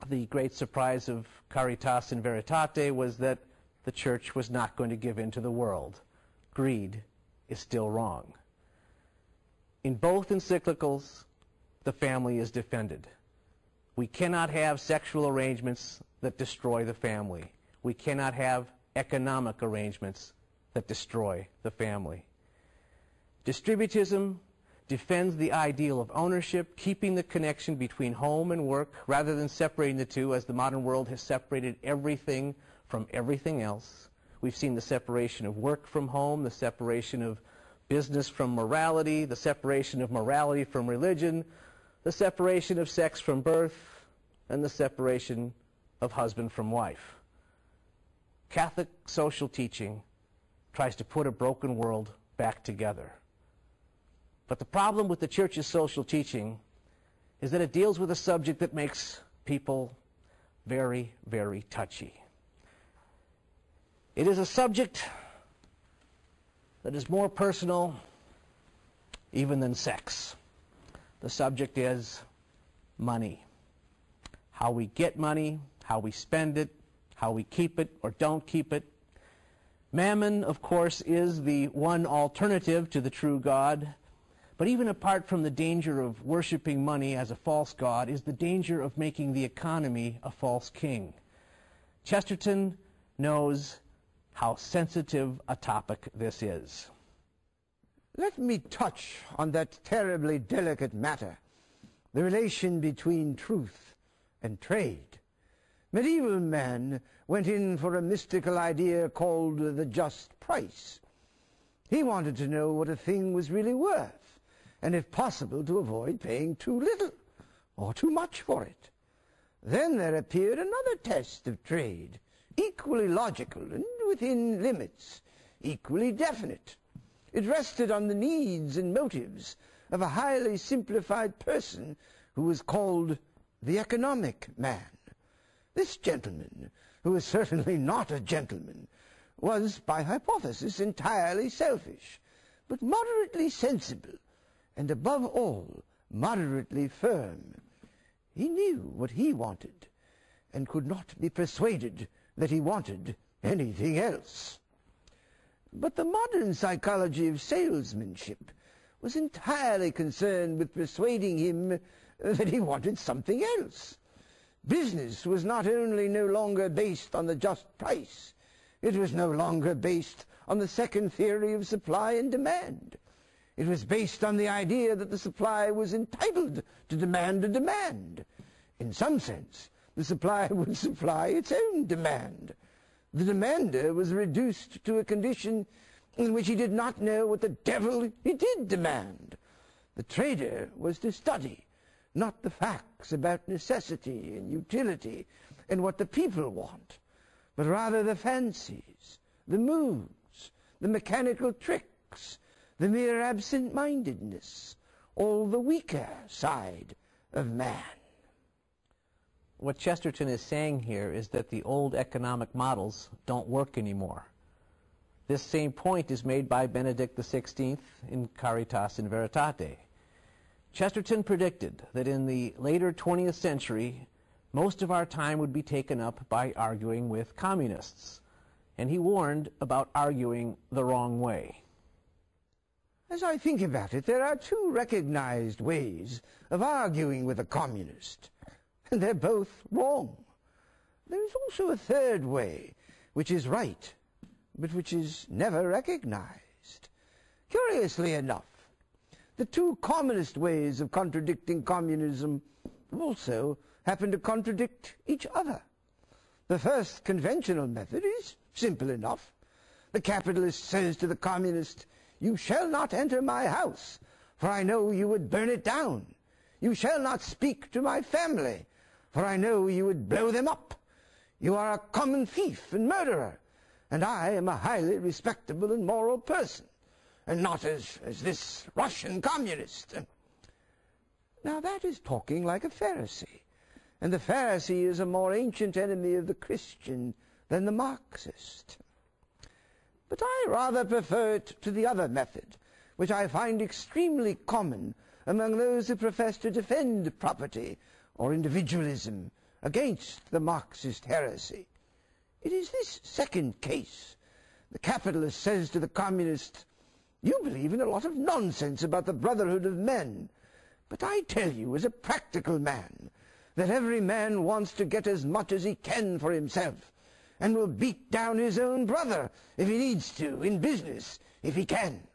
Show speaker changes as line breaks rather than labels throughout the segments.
the great surprise of Caritas in Veritate was that the church was not going to give in to the world. Greed is still wrong. In both encyclicals, the family is defended. We cannot have sexual arrangements that destroy the family. We cannot have economic arrangements that destroy the family. Distributism defends the ideal of ownership, keeping the connection between home and work rather than separating the two, as the modern world has separated everything from everything else. We've seen the separation of work from home, the separation of business from morality, the separation of morality from religion, the separation of sex from birth, and the separation of husband from wife. Catholic social teaching tries to put a broken world back together. But the problem with the Church's social teaching is that it deals with a subject that makes people very, very touchy. It is a subject that is more personal even than sex. The subject is money. How we get money, how we spend it, how we keep it or don't keep it. Mammon, of course, is the one alternative to the true God. But even apart from the danger of worshiping money as a false god is the danger of making the economy a false king. Chesterton knows how sensitive a topic this is.
Let me touch on that terribly delicate matter, the relation between truth and trade. Medieval man went in for a mystical idea called the just price. He wanted to know what a thing was really worth, and if possible to avoid paying too little or too much for it. Then there appeared another test of trade, equally logical and within limits, equally definite. It rested on the needs and motives of a highly simplified person who was called the economic man. This gentleman, who was certainly not a gentleman, was by hypothesis entirely selfish, but moderately sensible, and above all, moderately firm. He knew what he wanted, and could not be persuaded that he wanted anything else. But the modern psychology of salesmanship was entirely concerned with persuading him that he wanted something else. Business was not only no longer based on the just price, it was no longer based on the second theory of supply and demand. It was based on the idea that the supply was entitled to demand a demand. In some sense, the supply would supply its own demand. The demander was reduced to a condition in which he did not know what the devil he did demand. The trader was to study not the facts about necessity and utility and what the people want, but rather the fancies, the moods, the mechanical tricks, the mere absent-mindedness, all the weaker side of man.
What Chesterton is saying here is that the old economic models don't work anymore. This same point is made by Benedict XVI in Caritas in Veritate. Chesterton predicted that in the later 20th century, most of our time would be taken up by arguing with communists, and he warned about arguing the wrong way.
As I think about it, there are two recognized ways of arguing with a communist, and they're both wrong. There is also a third way, which is right, but which is never recognized. Curiously enough, the two commonest ways of contradicting communism also happen to contradict each other. The first conventional method is simple enough. The capitalist says to the communist, "You shall not enter my house, for I know you would burn it down. You shall not speak to my family, for I know you would blow them up. You are a common thief and murderer, and I am a highly respectable and moral person, and not as this Russian communist." Now that is talking like a Pharisee, and the Pharisee is a more ancient enemy of the Christian than the Marxist. But I rather prefer it to the other method, which I find extremely common among those who profess to defend property or individualism against the Marxist heresy. It is this second case. The capitalist says to the communist, "You believe in a lot of nonsense about the brotherhood of men, but I tell you as a practical man that every man wants to get as much as he can for himself, and will beat down his own brother if he needs to, in business, if he can.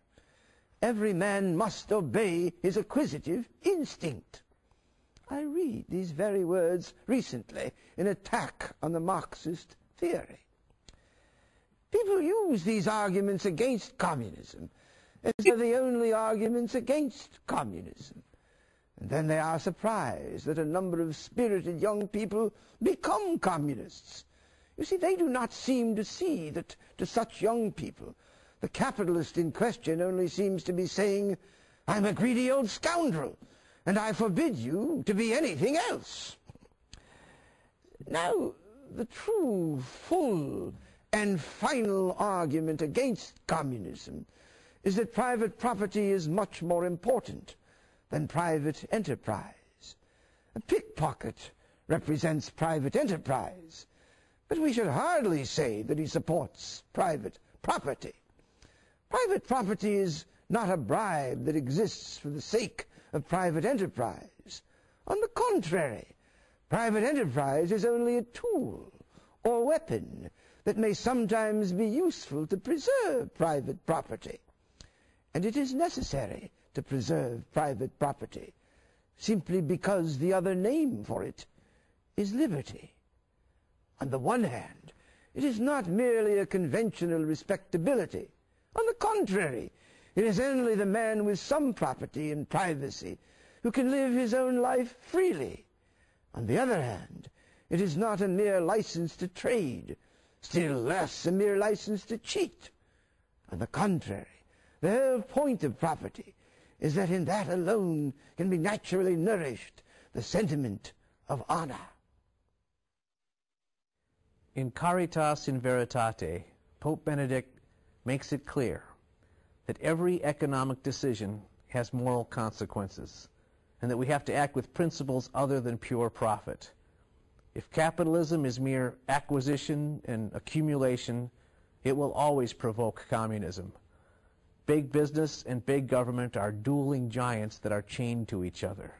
Every man must obey his acquisitive instinct." I read these very words recently in attack on the Marxist theory. People use these arguments against communism as they're the only arguments against communism. And then they are surprised that a number of spirited young people become communists. You see, they do not seem to see that to such young people, the capitalist in question only seems to be saying, "I'm a greedy old scoundrel, and I forbid you to be anything else." Now, the true, full, and final argument against communism is that private property is much more important than private enterprise. A pickpocket represents private enterprise, but we should hardly say that he supports private property. Private property is not a bribe that exists for the sake of private enterprise. On the contrary, private enterprise is only a tool or weapon that may sometimes be useful to preserve private property. And it is necessary to preserve private property simply because the other name for it is liberty. On the one hand, it is not merely a conventional respectability. On the contrary, it is only the man with some property and privacy who can live his own life freely. On the other hand, it is not a mere license to trade, still less a mere license to cheat. On the contrary, the whole point of property is that in that alone can be naturally nourished the sentiment of honor.
In Caritas in Veritate, Pope Benedict makes it clear that every economic decision has moral consequences, and that we have to act with principles other than pure profit. If capitalism is mere acquisition and accumulation, it will always provoke communism. Big business and big government are dueling giants that are chained to each other.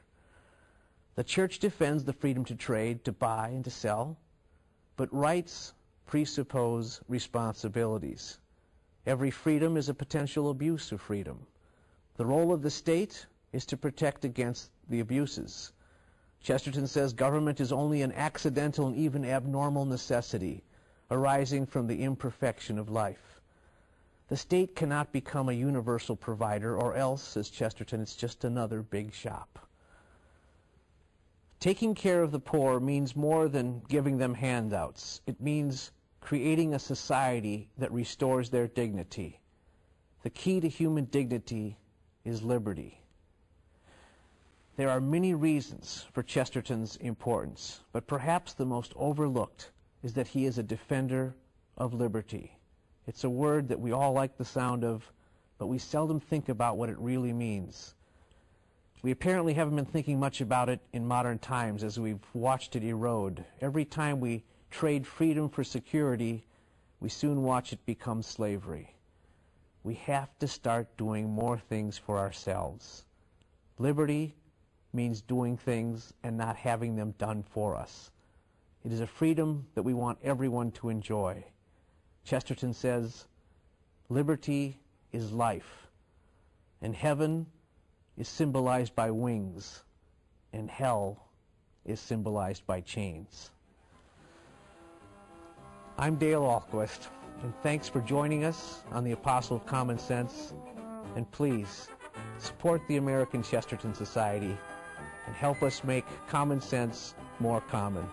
The church defends the freedom to trade, to buy, and to sell, but rights presuppose responsibilities. Every freedom is a potential abuse of freedom. The role of the state is to protect against the abuses. Chesterton says government is only an accidental and even abnormal necessity arising from the imperfection of life. The state cannot become a universal provider, or else, says Chesterton, it's just another big shop. Taking care of the poor means more than giving them handouts. It means creating a society that restores their dignity. The key to human dignity is liberty. There are many reasons for Chesterton's importance, but perhaps the most overlooked is that he is a defender of liberty. It's a word that we all like the sound of, but we seldom think about what it really means. We apparently haven't been thinking much about it in modern times as we've watched it erode. Every time we trade freedom for security, we soon watch it become slavery. We have to start doing more things for ourselves. Liberty means doing things and not having them done for us. It is a freedom that we want everyone to enjoy. Chesterton says, liberty is life, and heaven is symbolized by wings, and hell is symbolized by chains. I'm Dale Ahlquist, and thanks for joining us on the Apostle of Common Sense. And please, support the American Chesterton Society and help us make common sense more common.